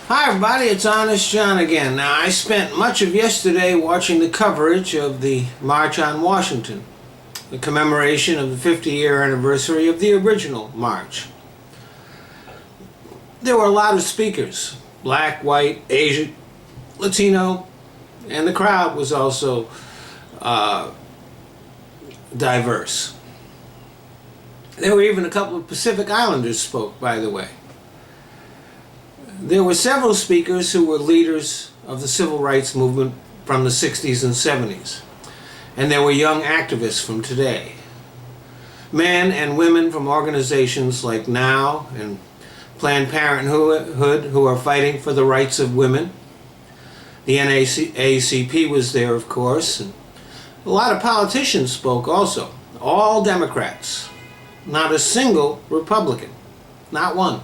Hi everybody, it's Honest John again. Now, I spent much of yesterday watching the coverage of the March on Washington, the commemoration of the 50-year anniversary of the original march. There were a lot of speakers, black, white, Asian, Latino, and the crowd was also diverse. There were even a couple of Pacific Islanders spoke, by the way. There were several speakers who were leaders of the civil rights movement from the 60s and 70s. And there were young activists from today. Men and women from organizations like NOW and Planned Parenthood who are fighting for the rights of women. The NAACP was there, of course. And a lot of politicians spoke also. All Democrats. Not a single Republican. Not one.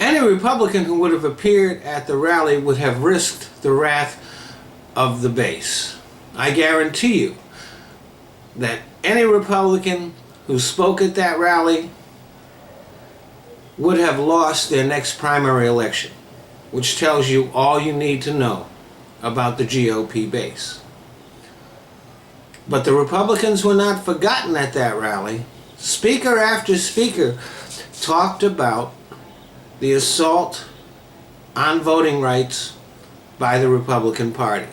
Any Republican who would have appeared at the rally would have risked the wrath of the base. I guarantee you that any Republican who spoke at that rally would have lost their next primary election, which tells you all you need to know about the GOP base. But the Republicans were not forgotten at that rally. Speaker after speaker talked about the assault on voting rights by the Republican Party.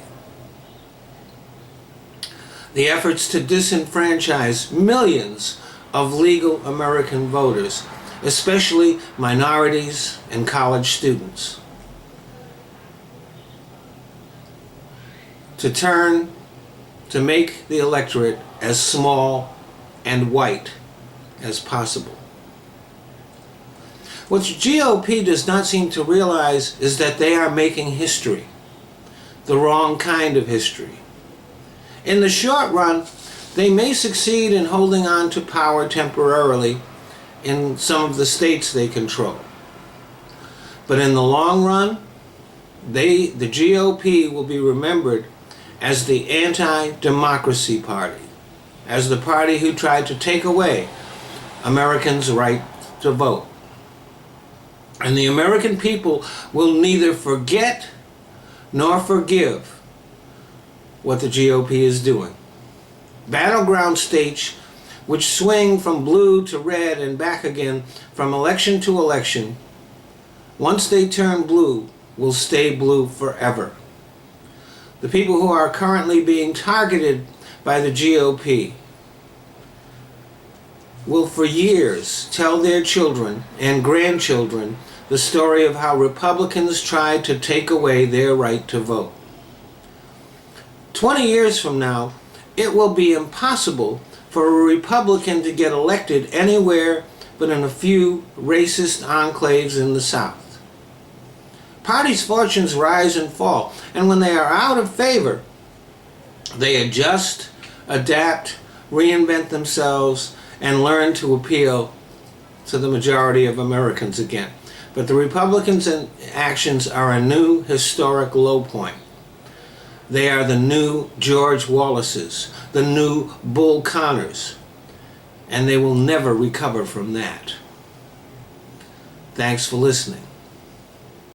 The efforts to disenfranchise millions of legal American voters, especially minorities and college students. To make the electorate as small and white as possible. What the GOP does not seem to realize is that they are making history, the wrong kind of history. In the short run, they may succeed in holding on to power temporarily in some of the states they control. But in the long run, the GOP will be remembered as the anti-democracy party, as the party who tried to take away Americans' right to vote. And the American people will neither forget nor forgive what the GOP is doing. Battleground states, which swing from blue to red and back again from election to election, once they turn blue, will stay blue forever. The people who are currently being targeted by the GOP will for years tell their children and grandchildren the story of how Republicans tried to take away their right to vote. 20 years from now, it will be impossible for a Republican to get elected anywhere but in a few racist enclaves in the South. Parties' fortunes rise and fall, and when they are out of favor, they adjust, adapt, reinvent themselves, and learn to appeal to the majority of Americans again. But the Republicans' actions are a new historic low point. They are the new George Wallaces, the new Bull Connors, and they will never recover from that. Thanks for listening.